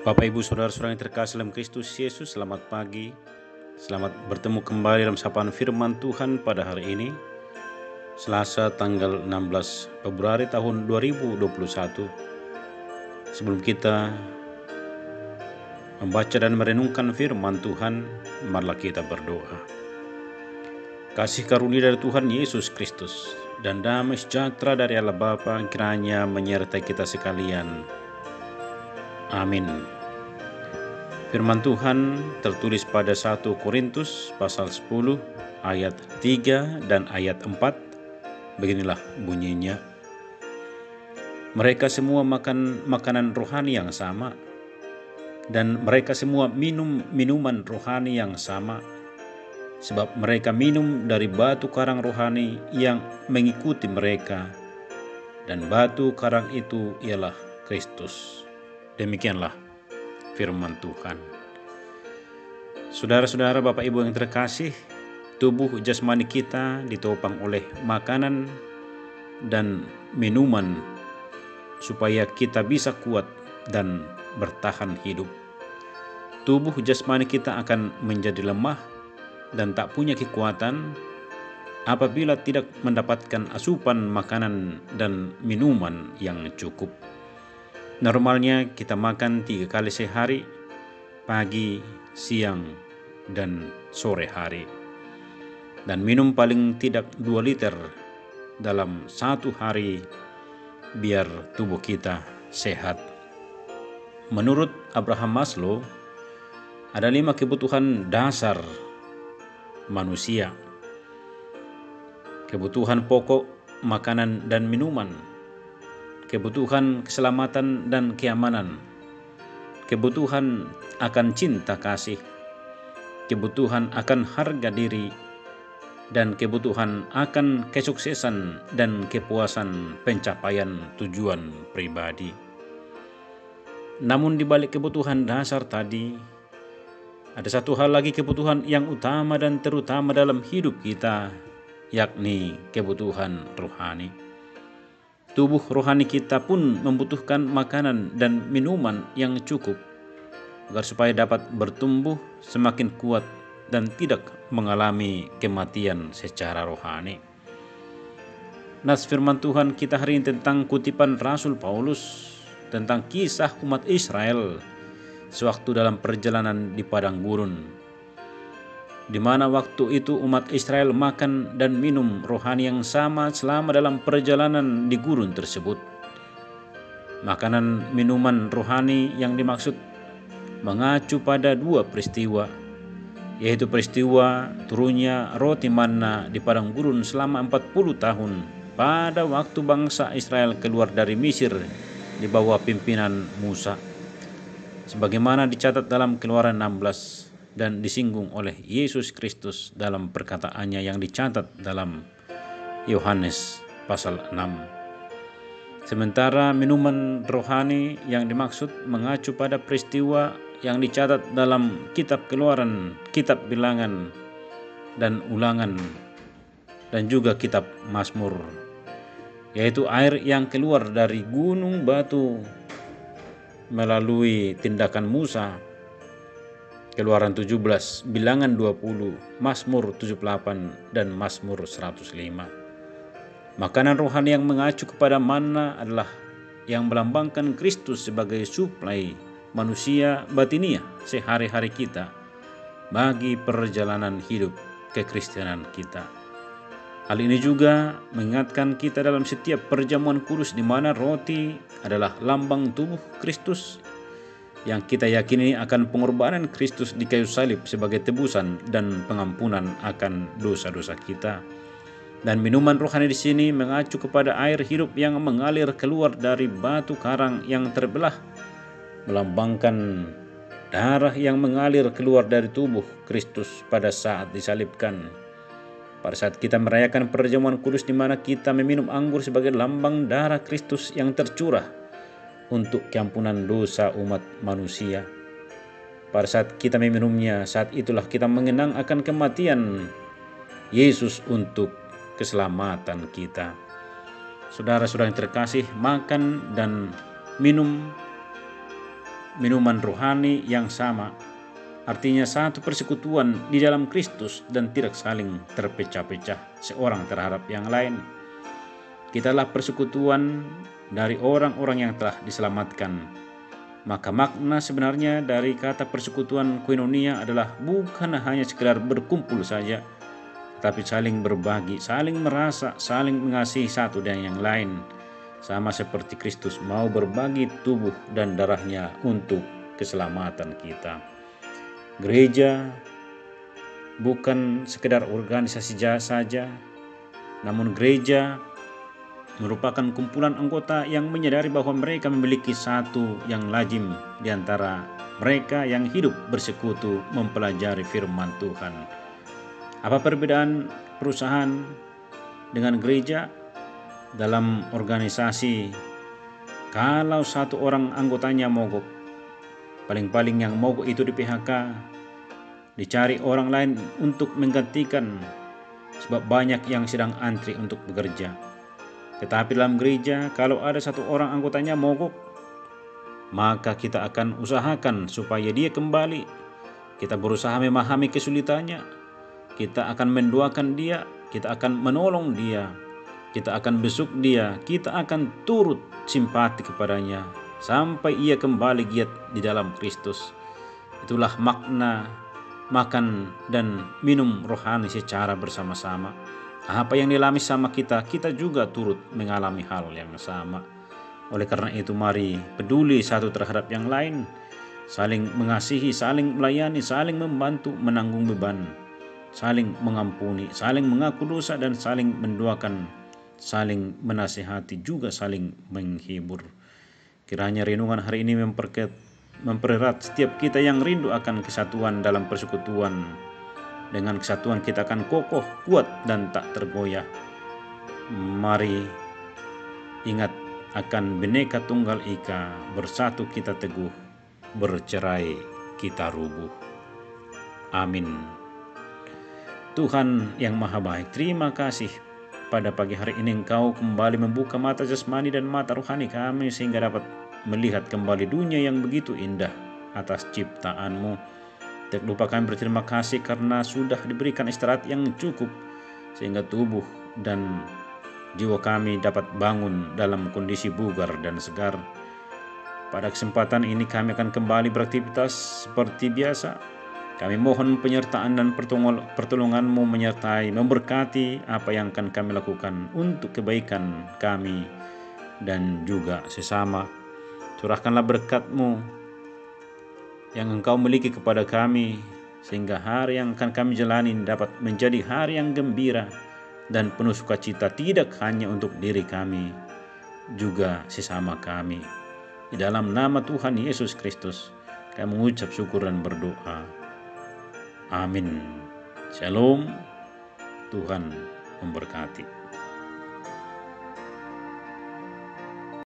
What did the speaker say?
Bapak Ibu Saudara-saudara yang terkasih dalam Kristus Yesus, selamat pagi. Selamat bertemu kembali dalam sapaan firman Tuhan pada hari ini, Selasa tanggal 16 Februari tahun 2021. Sebelum kita membaca dan merenungkan firman Tuhan, marilah kita berdoa. Kasih karunia dari Tuhan Yesus Kristus dan damai sejahtera dari Allah Bapa kiranya menyertai kita sekalian. Amin. Firman Tuhan tertulis pada 1 Korintus pasal 10 ayat 3 dan ayat 4. Beginilah bunyinya. Mereka semua makan makanan rohani yang sama, dan mereka semua minum minuman rohani yang sama, sebab mereka minum dari batu karang rohani yang mengikuti mereka, dan batu karang itu ialah Kristus. Demikianlah firman Tuhan. Saudara-saudara, Bapak Ibu yang terkasih, tubuh jasmani kita ditopang oleh makanan dan minuman supaya kita bisa kuat dan bertahan hidup. Tubuh jasmani kita akan menjadi lemah dan tak punya kekuatan apabila tidak mendapatkan asupan makanan dan minuman yang cukup. Normalnya kita makan 3 kali sehari, pagi, siang, dan sore hari. Dan minum paling tidak 2 liter dalam 1 hari biar tubuh kita sehat. Menurut Abraham Maslow, ada 5 kebutuhan dasar manusia. Kebutuhan pokok, makanan dan minuman. Kebutuhan keselamatan dan keamanan, kebutuhan akan cinta kasih, kebutuhan akan harga diri, dan kebutuhan akan kesuksesan dan kepuasan pencapaian tujuan pribadi. Namun di balik kebutuhan dasar tadi, ada satu hal lagi, kebutuhan yang utama dan terutama dalam hidup kita, yakni kebutuhan rohani. Tubuh rohani kita pun membutuhkan makanan dan minuman yang cukup agar supaya dapat bertumbuh semakin kuat dan tidak mengalami kematian secara rohani. Nas firman Tuhan kita hari ini tentang kutipan Rasul Paulus tentang kisah umat Israel sewaktu dalam perjalanan di padang gurun, di mana waktu itu umat Israel makan dan minum rohani yang sama selama dalam perjalanan di gurun tersebut. Makanan minuman rohani yang dimaksud mengacu pada 2 peristiwa, yaitu peristiwa turunnya roti manna di padang gurun selama 40 tahun pada waktu bangsa Israel keluar dari Mesir di bawah pimpinan Musa, sebagaimana dicatat dalam Keluaran 16 dan disinggung oleh Yesus Kristus dalam perkataannya yang dicatat dalam Yohanes pasal 6. Sementara minuman rohani yang dimaksud mengacu pada peristiwa yang dicatat dalam kitab Keluaran, kitab Bilangan dan Ulangan, dan juga kitab Mazmur, yaitu air yang keluar dari gunung batu melalui tindakan Musa. Keluaran 17, Bilangan 20, Mazmur 78, dan Mazmur 105. Makanan rohani yang mengacu kepada manna adalah yang melambangkan Kristus sebagai suplai manusia batinia sehari-hari kita bagi perjalanan hidup kekristenan kita. Hal ini juga mengingatkan kita dalam setiap perjamuan kudus di mana roti adalah lambang tubuh Kristus yang kita yakini akan pengorbanan Kristus di kayu salib sebagai tebusan dan pengampunan akan dosa-dosa kita. Dan minuman rohani di sini mengacu kepada air hidup yang mengalir keluar dari batu karang yang terbelah, melambangkan darah yang mengalir keluar dari tubuh Kristus pada saat disalibkan. Pada saat kita merayakan perjamuan kudus di mana kita meminum anggur sebagai lambang darah Kristus yang tercurah untuk keampunan dosa umat manusia. Pada saat kita meminumnya, saat itulah kita mengenang akan kematian Yesus untuk keselamatan kita. Saudara-saudara yang terkasih, makan dan minum minuman rohani yang sama, artinya satu persekutuan di dalam Kristus dan tidak saling terpecah-pecah seorang terhadap yang lain. Kitalah persekutuan dari orang-orang yang telah diselamatkan. Maka makna sebenarnya dari kata persekutuan koinonia adalah bukan hanya sekedar berkumpul saja, tapi saling berbagi, saling merasa, saling mengasihi satu dan yang lain. Sama seperti Kristus mau berbagi tubuh dan darahnya untuk keselamatan kita. Gereja bukan sekedar organisasi saja, namun gereja merupakan kumpulan anggota yang menyadari bahwa mereka memiliki satu yang lazim di antara mereka yang hidup bersekutu mempelajari firman Tuhan. Apa perbedaan perusahaan dengan gereja? Dalam organisasi, kalau satu orang anggotanya mogok, paling-paling yang mogok itu di PHK, dicari orang lain untuk menggantikan, sebab banyak yang sedang antri untuk bekerja. Tetapi dalam gereja, kalau ada satu orang anggotanya mogok, maka kita akan usahakan supaya dia kembali. Kita berusaha memahami kesulitannya, kita akan mendoakan dia, kita akan menolong dia, kita akan besuk dia, kita akan turut simpati kepadanya sampai ia kembali giat di dalam Kristus. Itulah makna makan dan minum rohani secara bersama-sama. Apa yang dialami sama kita, kita juga turut mengalami hal yang sama. Oleh karena itu mari peduli satu terhadap yang lain, saling mengasihi, saling melayani, saling membantu menanggung beban, saling mengampuni, saling mengaku dosa, dan saling mendoakan, saling menasihati, juga saling menghibur. Kiranya renungan hari ini mempererat setiap kita yang rindu akan kesatuan dalam persekutuan. Dengan kesatuan kita akan kokoh, kuat, dan tak tergoyah. Mari ingat akan Bhinneka Tunggal Ika, bersatu kita teguh, bercerai kita rubuh. Amin. Tuhan yang Maha Baik, terima kasih pada pagi hari ini Engkau kembali membuka mata jasmani dan mata rohani kami sehingga dapat melihat kembali dunia yang begitu indah atas ciptaan-Mu. Tak lupa kami berterima kasih karena sudah diberikan istirahat yang cukup sehingga tubuh dan jiwa kami dapat bangun dalam kondisi bugar dan segar. Pada kesempatan ini kami akan kembali beraktivitas seperti biasa. Kami mohon penyertaan dan pertolongan-Mu menyertai, memberkati apa yang akan kami lakukan untuk kebaikan kami dan juga sesama. Curahkanlah berkat-Mu yang Engkau miliki kepada kami, sehingga hari yang akan kami jalani dapat menjadi hari yang gembira dan penuh sukacita, tidak hanya untuk diri kami, juga sesama kami. Di dalam nama Tuhan Yesus Kristus, kami mengucap syukur dan berdoa. Amin. Shalom. Tuhan memberkati.